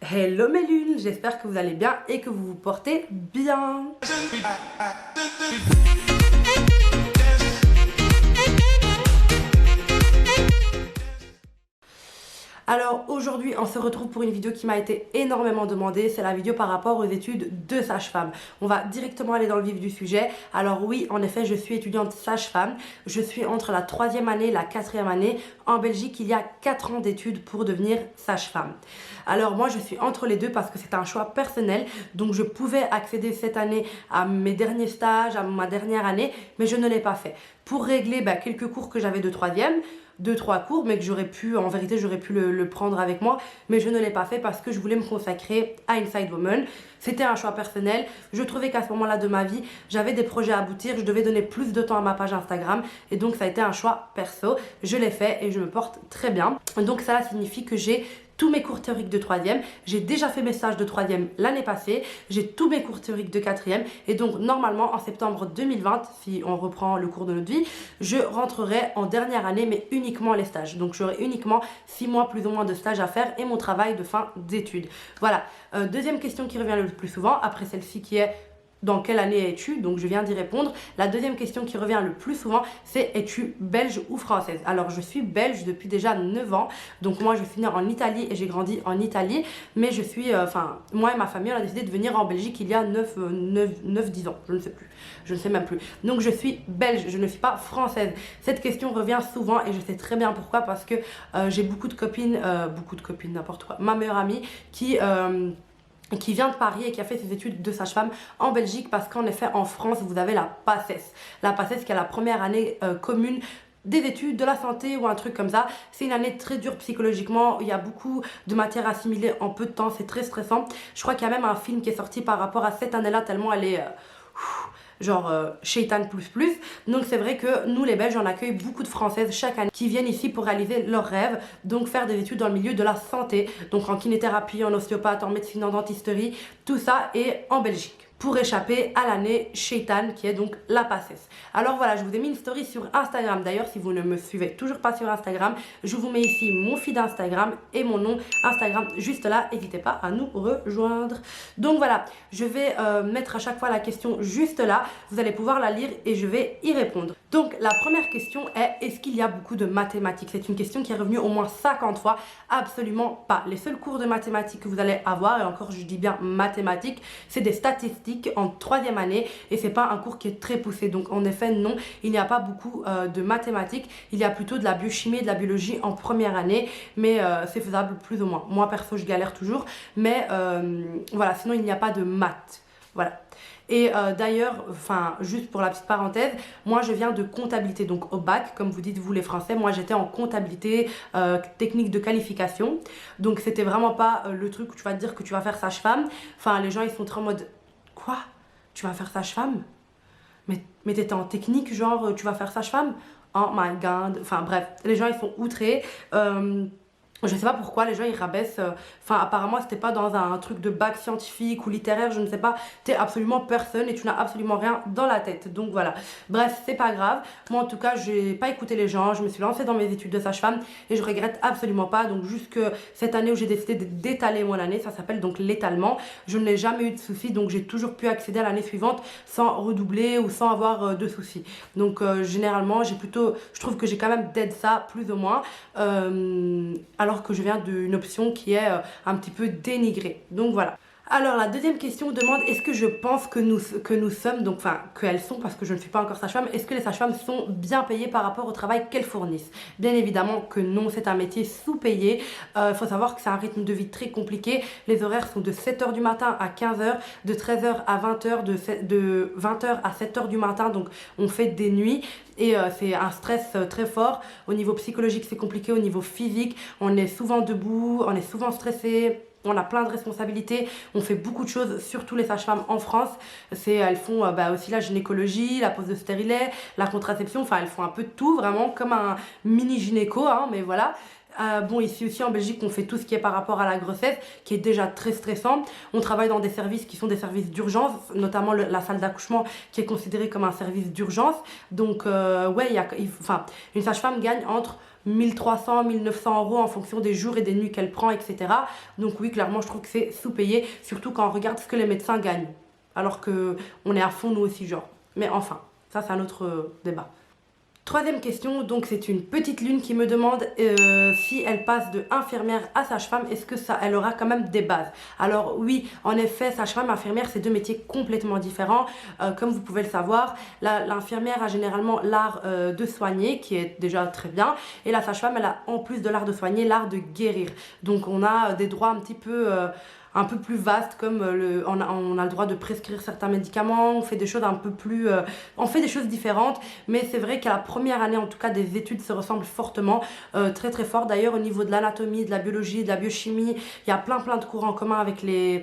Hello mes lunes, j'espère que vous allez bien et que vous vous portez bien. Alors aujourd'hui on se retrouve pour une vidéo qui m'a été énormément demandée, c'est la vidéo par rapport aux études de sage-femme. On va directement aller dans le vif du sujet. Alors oui, en effet, je suis étudiante sage-femme, je suis entre la 3e année et la 4e année. En Belgique, il y a 4 ans d'études pour devenir sage-femme. Alors moi je suis entre les deux parce que c'est un choix personnel, donc je pouvais accéder cette année à mes derniers stages, à ma dernière année, mais je ne l'ai pas fait. Pour régler quelques cours que j'avais de 3e, 2-3 cours, mais que j'aurais pu, en vérité, j'aurais pu le prendre avec moi, mais je ne l'ai pas fait parce que je voulais me consacrer à Inside Woman. C'était un choix personnel. Je trouvais qu'à ce moment-là de ma vie, j'avais des projets à aboutir, je devais donner plus de temps à ma page Instagram, et donc ça a été un choix perso. Je l'ai fait et je me porte très bien. Donc ça signifie que j'ai tous mes cours théoriques de 3e, j'ai déjà fait mes stages de 3e l'année passée, j'ai tous mes cours théoriques de 4e, et donc normalement en septembre 2020, si on reprend le cours de notre vie, je rentrerai en dernière année, mais uniquement les stages. Donc j'aurai uniquement 6 mois plus ou moins de stages à faire et mon travail de fin d'études. Voilà. Deuxième question qui revient le plus souvent, après celle-ci qui est: dans quelle année es-tu? Donc je viens d'y répondre. La deuxième question qui revient le plus souvent, c'est: es-tu belge ou française? Alors je suis belge depuis déjà 9 ans. Donc moi je suis née en Italie et j'ai grandi en Italie. Mais je suis, moi et ma famille, on a décidé de venir en Belgique il y a 9-10 ans. Je ne sais plus. Je ne sais même plus. Donc je suis belge, je ne suis pas française. Cette question revient souvent et je sais très bien pourquoi. Parce que j'ai beaucoup de copines, n'importe quoi. Ma meilleure amie qui vient de Paris et qui a fait ses études de sage-femme en Belgique, parce qu'en effet en France vous avez la PACES. La PACES qui est la première année commune des études de la santé ou un truc comme ça. C'est une année très dure psychologiquement, il y a beaucoup de matière à assimiler en peu de temps, c'est très stressant. Je crois qu'il y a même un film qui est sorti par rapport à cette année là, tellement elle est genre Shaitan plus. Donc c'est vrai que nous les Belges, on accueille beaucoup de Françaises chaque année qui viennent ici pour réaliser leurs rêves, donc faire des études dans le milieu de la santé, donc en kinéthérapie, en ostéopathe, en médecine, en dentisterie, tout ça est en Belgique, pour échapper à l'année Shaitan qui est donc la PACES. Alors voilà, je vous ai mis une story sur Instagram. D'ailleurs, si vous ne me suivez toujours pas sur Instagram, je vous mets ici mon feed Instagram et mon nom Instagram juste là. N'hésitez pas à nous rejoindre. Donc voilà, je vais mettre à chaque fois la question juste là. Vous allez pouvoir la lire et je vais y répondre. Donc la première question est: est-ce qu'il y a beaucoup de mathématiques? C'est une question qui est revenue au moins 50 fois. Absolument pas. Les seuls cours de mathématiques que vous allez avoir, et encore je dis bien mathématiques, c'est des statistiques en 3e année et c'est pas un cours qui est très poussé. Donc en effet non, il n'y a pas beaucoup de mathématiques. Il y a plutôt de la biochimie et de la biologie en première année, mais c'est faisable plus ou moins. Moi perso je galère toujours, mais voilà, sinon il n'y a pas de maths. Voilà. Et d'ailleurs, juste pour la petite parenthèse, moi je viens de comptabilité, donc au bac, comme vous dites vous les Français, moi j'étais en comptabilité, technique de qualification. Donc c'était vraiment pas le truc où tu vas te dire que tu vas faire sage-femme. Enfin les gens ils sont très en mode: quoi? Tu vas faire sage-femme? Mais t'étais en technique, genre tu vas faire sage-femme? Oh my god. Enfin bref, les gens ils sont outrés. Je sais pas pourquoi les gens ils rabaissent. Apparemment c'était pas dans un truc de bac scientifique ou littéraire, je ne sais pas. T'es absolument personne et tu n'as absolument rien dans la tête. Donc voilà. Bref, c'est pas grave. Moi en tout cas, j'ai pas écouté les gens. Je me suis lancée dans mes études de sage-femme et je regrette absolument pas. Donc jusque cette année où j'ai décidé d'étaler mon année, ça s'appelle donc l'étalement. Je n'ai jamais eu de soucis, donc j'ai toujours pu accéder à l'année suivante sans redoubler ou sans avoir de soucis. Donc généralement, je trouve que j'ai quand même d'aide ça plus ou moins. Alors que je viens d'une option qui est un petit peu dénigrée. Donc voilà. Alors la deuxième question demande: est-ce que je pense que nous sommes, donc qu'elles sont, parce que je ne suis pas encore sage-femme, est-ce que les sages-femmes sont bien payées par rapport au travail qu'elles fournissent? Bien évidemment que non, c'est un métier sous-payé. Faut savoir que c'est un rythme de vie très compliqué. Les horaires sont de 7h du matin à 15h, de 13h à 20h, de 20h à 7h du matin, donc on fait des nuits. Et c'est un stress très fort. Au niveau psychologique c'est compliqué, au niveau physique on est souvent debout, on est souvent stressé, on a plein de responsabilités, on fait beaucoup de choses, surtout les sages-femmes en France. Elles font aussi la gynécologie, la pose de stérilet, la contraception, elles font un peu de tout, vraiment comme un mini gynéco, mais voilà. Bon, ici aussi en Belgique on fait tout ce qui est par rapport à la grossesse, qui est déjà très stressant. On travaille dans des services qui sont des services d'urgence, notamment la salle d'accouchement qui est considérée comme un service d'urgence. Donc ouais, une sage-femme gagne entre 1300, 1900 € en fonction des jours et des nuits qu'elle prend, etc. Donc oui, clairement, je trouve que c'est sous-payé, surtout quand on regarde ce que les médecins gagnent. Alors qu'on est à fond, nous aussi, genre. Mais enfin, ça, c'est un autre débat. Troisième question, donc c'est une petite lune qui me demande si elle passe de infirmière à sage-femme, est-ce que ça, elle aura quand même des bases? Alors oui, en effet, sage-femme, infirmière, c'est deux métiers complètement différents. Comme vous pouvez le savoir, l'infirmière a généralement l'art de soigner, qui est déjà très bien, et la sage-femme, elle a en plus de l'art de soigner, l'art de guérir. Donc on a des droits un peu plus vaste, comme on a le droit de prescrire certains médicaments, on fait des choses un peu plus... on fait des choses différentes, mais c'est vrai qu'à la première année, en tout cas, des études se ressemblent fortement, très très fort. D'ailleurs, au niveau de l'anatomie, de la biologie, de la biochimie, il y a plein de cours en commun avec les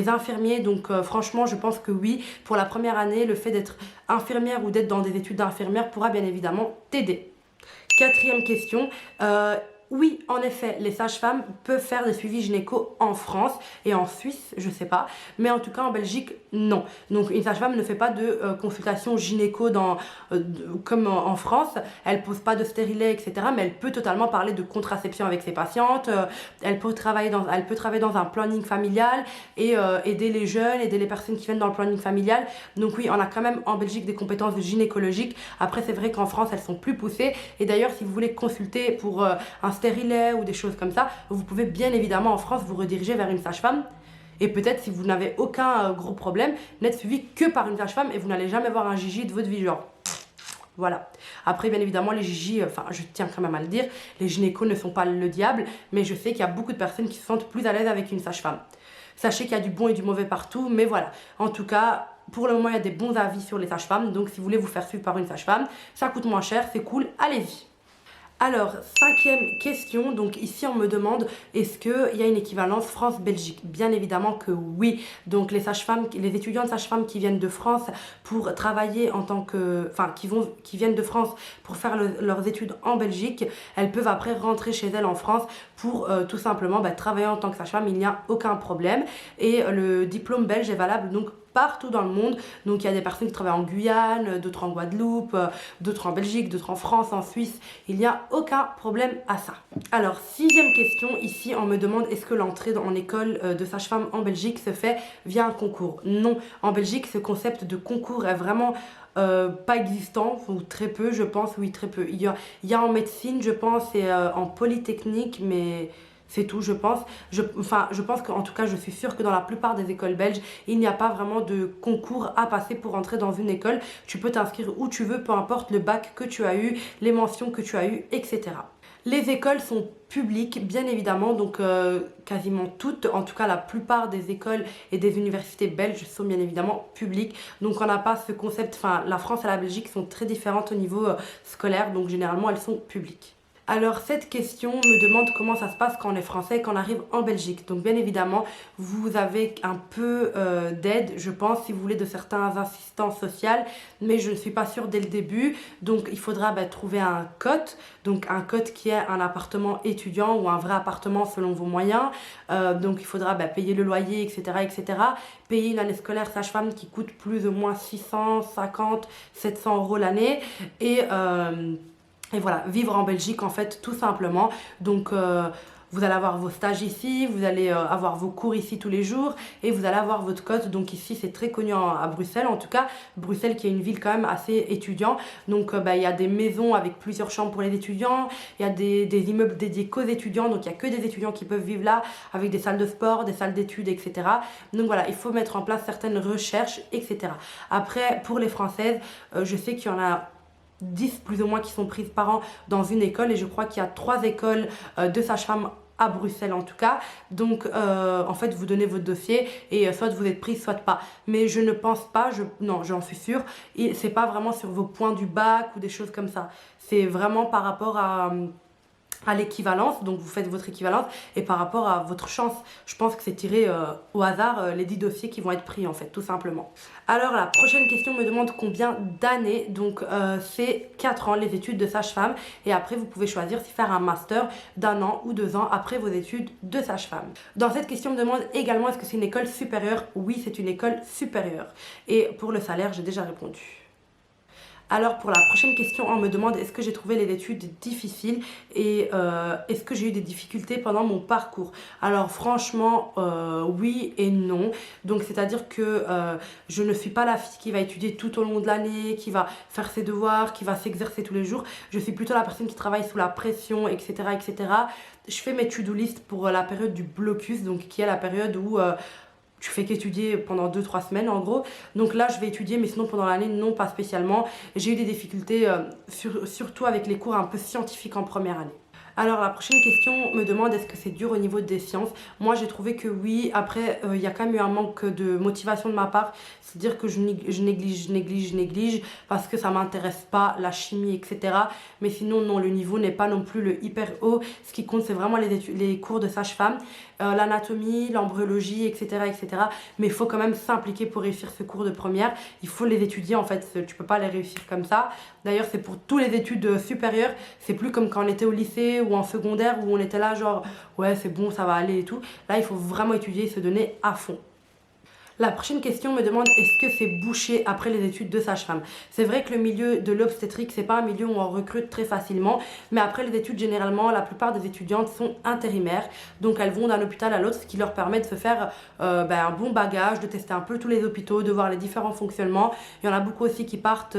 infirmiers, donc franchement, je pense que oui, pour la première année, le fait d'être infirmière ou d'être dans des études d'infirmière pourra bien évidemment t'aider. Quatrième question, oui, en effet, les sages-femmes peuvent faire des suivis gynéco en France et en Suisse, je sais pas, mais en tout cas en Belgique, non. Donc une sage-femme ne fait pas de consultation gynéco comme en France, elle pose pas de stérilet, etc. Mais elle peut totalement parler de contraception avec ses patientes, elle peut travailler dans un planning familial et aider les jeunes, aider les personnes qui viennent dans le planning familial. Donc oui, on a quand même en Belgique des compétences gynécologiques. Après, c'est vrai qu'en France, elles sont plus poussées. Et d'ailleurs, si vous voulez consulter pour un stérilet ou des choses comme ça, vous pouvez bien évidemment en France vous rediriger vers une sage-femme. Et peut-être si vous n'avez aucun gros problème, n'être suivi que par une sage-femme et vous n'allez jamais voir un Gigi de votre vie, genre. Voilà. Après, bien évidemment, les Gigi, enfin, je tiens quand même à le dire, les gynécos ne sont pas le diable, mais je sais qu'il y a beaucoup de personnes qui se sentent plus à l'aise avec une sage-femme. Sachez qu'il y a du bon et du mauvais partout, mais voilà. En tout cas, pour le moment, il y a des bons avis sur les sages-femmes, donc si vous voulez vous faire suivre par une sage-femme, ça coûte moins cher, c'est cool, allez-y. Alors, cinquième question, donc ici on me demande est-ce qu'il y a une équivalence France-Belgique? Bien évidemment que oui, donc les sages-femmes, les étudiants de sages-femmes qui viennent de France pour travailler en tant que... Enfin, qui viennent de France pour faire leurs études en Belgique, elles peuvent après rentrer chez elles en France pour tout simplement travailler en tant que sage-femme, il n'y a aucun problème. Et le diplôme belge est valable donc partout dans le monde. Donc il y a des personnes qui travaillent en Guyane, d'autres en Guadeloupe, d'autres en Belgique, d'autres en France, en Suisse. Il n'y a aucun problème à ça. Alors, sixième question, ici on me demande est-ce que l'entrée en école de sage-femme en Belgique se fait via un concours? Non, en Belgique ce concept de concours est vraiment pas existant, ou très peu je pense, oui très peu. Il y a en médecine je pense et en polytechnique, mais... c'est tout, je pense. Je pense qu'en tout cas, je suis sûre que dans la plupart des écoles belges, il n'y a pas vraiment de concours à passer pour entrer dans une école. Tu peux t'inscrire où tu veux, peu importe le bac que tu as eu, les mentions que tu as eues, etc. Les écoles sont publiques, bien évidemment, donc quasiment toutes, en tout cas la plupart des écoles et des universités belges sont bien évidemment publiques. Donc on n'a pas ce concept, enfin la France et la Belgique sont très différentes au niveau scolaire, donc généralement elles sont publiques. Alors cette question me demande comment ça se passe quand on est français et qu'on arrive en Belgique. Donc bien évidemment, vous avez un peu d'aide, je pense, si vous voulez, de certains assistants sociaux, mais je ne suis pas sûre dès le début. Donc il faudra trouver un cote, donc un cote qui est un appartement étudiant ou un vrai appartement selon vos moyens. Donc il faudra payer le loyer, etc., etc. Payer une année scolaire sage-femme qui coûte plus ou moins 650, 700 € l'année et voilà, vivre en Belgique en fait tout simplement. Donc vous allez avoir vos stages ici, vous allez avoir vos cours ici tous les jours et vous allez avoir votre cote. Donc ici c'est très connu à Bruxelles, en tout cas Bruxelles qui est une ville quand même assez étudiant. Donc il y a des maisons avec plusieurs chambres pour les étudiants, il y a des immeubles dédiés qu'aux étudiants, donc il n'y a que des étudiants qui peuvent vivre là avec des salles de sport, des salles d'études, etc. Donc voilà, il faut mettre en place certaines recherches, etc. Après pour les Françaises, je sais qu'il y en a 10 plus ou moins qui sont prises par an dans une école et je crois qu'il y a 3 écoles de sages-femmes à Bruxelles en tout cas. Donc en fait vous donnez votre dossier et soit vous êtes prise soit pas, mais je ne pense pas, non j'en suis sûre, et c'est pas vraiment sur vos points du bac ou des choses comme ça, c'est vraiment par rapport à l'équivalence, donc vous faites votre équivalence et par rapport à votre chance. Je pense que c'est tiré au hasard les 10 dossiers qui vont être pris en fait, tout simplement. Alors la prochaine question me demande combien d'années, donc c'est 4 ans les études de sage-femme et après vous pouvez choisir si faire un master d'1 an ou 2 ans après vos études de sage-femme. Dans cette question on me demande également est-ce que c'est une école supérieure? Oui, c'est une école supérieure. Et pour le salaire, j'ai déjà répondu. Alors pour la prochaine question, on me demande est-ce que j'ai trouvé les études difficiles et est-ce que j'ai eu des difficultés pendant mon parcours. Alors franchement, oui et non. Donc c'est-à-dire que je ne suis pas la fille qui va étudier tout au long de l'année, qui va faire ses devoirs, qui va s'exercer tous les jours. Je suis plutôt la personne qui travaille sous la pression, etc. etc. Je fais mes to-do list pour la période du blocus, donc qui est la période où tu fais qu'étudier pendant 2-3 semaines en gros. Donc là je vais étudier, mais sinon pendant l'année non, pas spécialement. J'ai eu des difficultés surtout avec les cours un peu scientifiques en première année. Alors la prochaine question me demande est-ce que c'est dur au niveau des sciences. Moi j'ai trouvé que oui. Après il y a quand même eu un manque de motivation de ma part. C'est-à-dire que je néglige parce que ça m'intéresse pas, la chimie, etc. Mais sinon non, le niveau n'est pas non plus le hyper haut. Ce qui compte c'est vraiment les cours de sage-femme, l'anatomie, l'embryologie, etc., etc. Mais il faut quand même s'impliquer pour réussir ce cours de première. Il faut les étudier en fait, tu peux pas les réussir comme ça. D'ailleurs c'est pour toutes les études supérieures. C'est plus comme quand on était au lycée ou en secondaire où on était là genre ouais c'est bon ça va aller et tout. Là il faut vraiment étudier et se donner à fond. La prochaine question me demande est-ce que c'est bouché après les études de sage-femme. C'est vrai que le milieu de l'obstétrique, c'est pas un milieu où on recrute très facilement, mais après les études, généralement, la plupart des étudiantes sont intérimaires, donc elles vont d'un hôpital à l'autre, ce qui leur permet de se faire un bon bagage, de tester un peu tous les hôpitaux, de voir les différents fonctionnements. Il y en a beaucoup aussi qui partent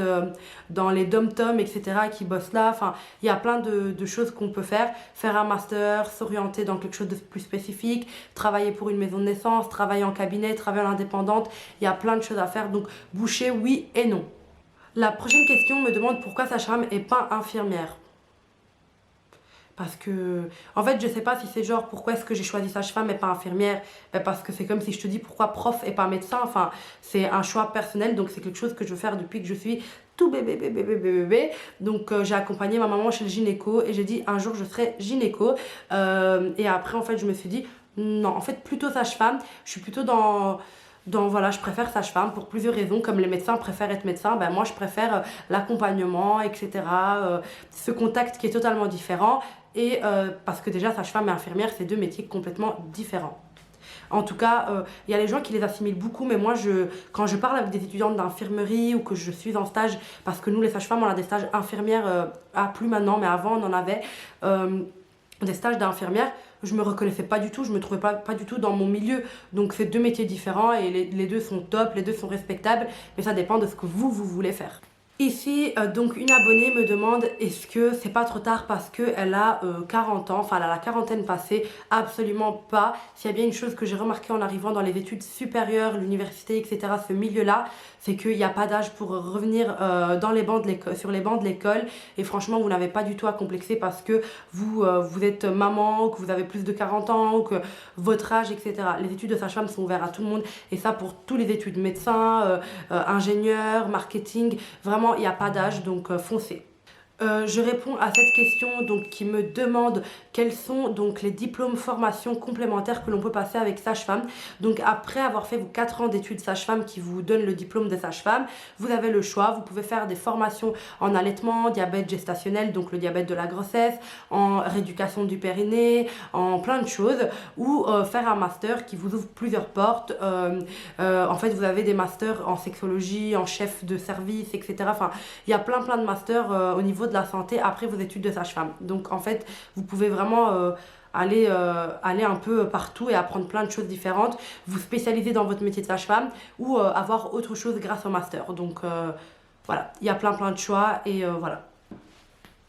dans les dom-toms, etc., qui bossent là. Enfin, il y a plein de choses qu'on peut faire. Faire un master, s'orienter dans quelque chose de plus spécifique, travailler pour une maison de naissance, travailler en cabinet, travailler en indépendante. Il y a plein de choses à faire, donc boucher oui et non. La prochaine question me demande pourquoi sage-femme et pas infirmière. Parce que, en fait, je sais pas si c'est genre pourquoi est-ce que j'ai choisi sage-femme et pas infirmière. Ben parce que c'est comme si je te dis pourquoi prof et pas médecin. Enfin, c'est un choix personnel, donc c'est quelque chose que je veux faire depuis que je suis tout bébé. Donc j'ai accompagné ma maman chez le gynéco et j'ai dit un jour je serai gynéco. Et après, en fait, je me suis dit non, en fait, plutôt sage-femme. Je suis plutôt voilà, je préfère sage-femme pour plusieurs raisons. Comme les médecins préfèrent être médecins, ben moi je préfère l'accompagnement, etc. Ce contact qui est totalement différent. Et parce que déjà sage-femme et infirmière, c'est deux métiers complètement différents. En tout cas, il y a les gens qui les assimilent beaucoup, mais moi, quand je parle avec des étudiantes d'infirmerie ou que je suis en stage, parce que nous, les sages-femmes, on a des stages infirmières, plus maintenant, mais avant, on en avait des stages d'infirmières, je me reconnaissais pas du tout, je me trouvais pas du tout dans mon milieu. Donc, c'est deux métiers différents et les deux sont top, les deux sont respectables, mais ça dépend de ce que vous voulez faire. Ici, donc une abonnée me demande est-ce que c'est pas trop tard parce qu'elle a 40 ans, enfin elle a la quarantaine passée. Absolument pas. S'il y a bien une chose que j'ai remarqué en arrivant dans les études supérieures, l'université, etc., ce milieu-là, c'est qu'il n'y a pas d'âge pour revenir sur les bancs de l'école. Et franchement, vous n'avez pas du tout à complexer parce que vous êtes maman, que vous avez plus de 40 ans, que votre âge, etc. Les études de sage-femme sont ouvertes à tout le monde et ça pour tous les études, médecin, ingénieur, marketing, vraiment il n'y a pas d'âge, donc foncez. Je réponds à cette question donc, qui me demande quels sont donc les diplômes formations complémentaires que l'on peut passer avec sage-femme. Donc après avoir fait vos 4 ans d'études sage-femme qui vous donnent le diplôme de sage-femme, vous avez le choix, vous pouvez faire des formations en allaitement, diabète gestationnel, donc le diabète de la grossesse, en rééducation du périnée, en plein de choses, ou faire un master qui vous ouvre plusieurs portes. En fait vous avez des masters en sexologie, en chef de service, etc. Enfin il y a plein de masters au niveau de la santé après vos études de sage-femme. Donc en fait, vous pouvez vraiment aller un peu partout et apprendre plein de choses différentes, vous spécialiser dans votre métier de sage-femme ou avoir autre chose grâce au master. Donc voilà, il y a plein de choix et voilà.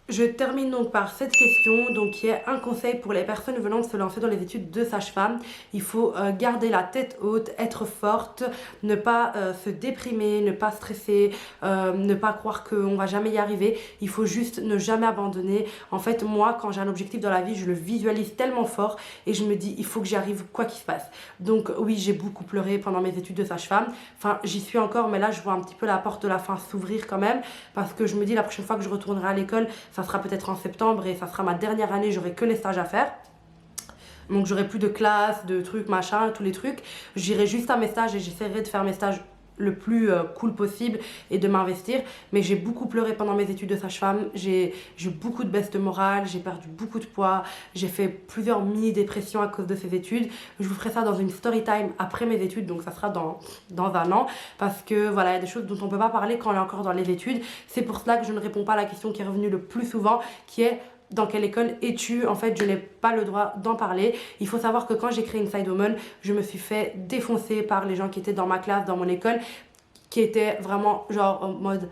Je termine donc par cette question, donc qui est un conseil pour les personnes venant de se lancer dans les études de sage-femme. Il faut garder la tête haute, être forte, ne pas se déprimer, ne pas stresser, ne pas croire qu'on va jamais y arriver. Il faut juste ne jamais abandonner. En fait, moi, quand j'ai un objectif dans la vie, je le visualise tellement fort et je me dis, il faut que j'y arrive quoi qu'il se passe. Donc oui, j'ai beaucoup pleuré pendant mes études de sage-femme. Enfin, j'y suis encore, mais là, je vois un petit peu la porte de la fin s'ouvrir quand même parce que je me dis, la prochaine fois que je retournerai à l'école, ça sera peut-être en septembre et ça sera ma dernière année, j'aurai que les stages à faire. Donc j'aurai plus de classe, de trucs, machin, tous les trucs. J'irai juste à mes stages et j'essaierai de faire mes stages le plus cool possible et de m'investir. Mais j'ai beaucoup pleuré pendant mes études de sage-femme, j'ai eu beaucoup de baisse de morale, j'ai perdu beaucoup de poids, j'ai fait plusieurs mini-dépressions à cause de ces études. Je vous ferai ça dans une story time après mes études, donc ça sera dans un an, parce que voilà, il y a des choses dont on peut pas parler quand on est encore dans les études. C'est pour cela que je ne réponds pas à la question qui est revenue le plus souvent, qui est: dans quelle école es-tu? En fait, je n'ai pas le droit d'en parler. Il faut savoir que quand j'ai créé Inside Woman, je me suis fait défoncer par les gens qui étaient dans ma classe, dans mon école, qui étaient vraiment genre en mode: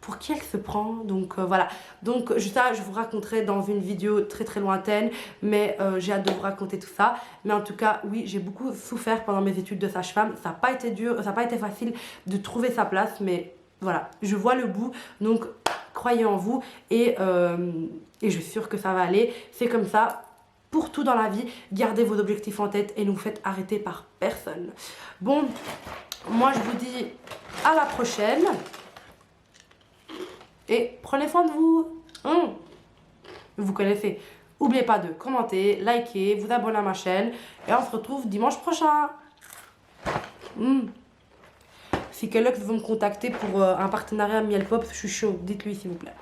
pour qui elle se prend? Donc voilà. Donc ça, je vous raconterai dans une vidéo très très lointaine, mais j'ai hâte de vous raconter tout ça. Mais en tout cas, oui, j'ai beaucoup souffert pendant mes études de sage-femme. Ça n'a pas été dur, ça n'a pas été facile de trouver sa place, mais voilà, je vois le bout. Donc croyez en vous et je suis sûre que ça va aller. C'est comme ça pour tout dans la vie. Gardez vos objectifs en tête et ne vous faites arrêter par personne. Bon, moi je vous dis à la prochaine. Et prenez soin de vous. Vous connaissez. N'oubliez pas de commenter, liker, vous abonner à ma chaîne. Et on se retrouve dimanche prochain. Si Kellogg's veut me contacter pour un partenariat Miel Pop, je suis chaud. Dites-lui s'il vous plaît.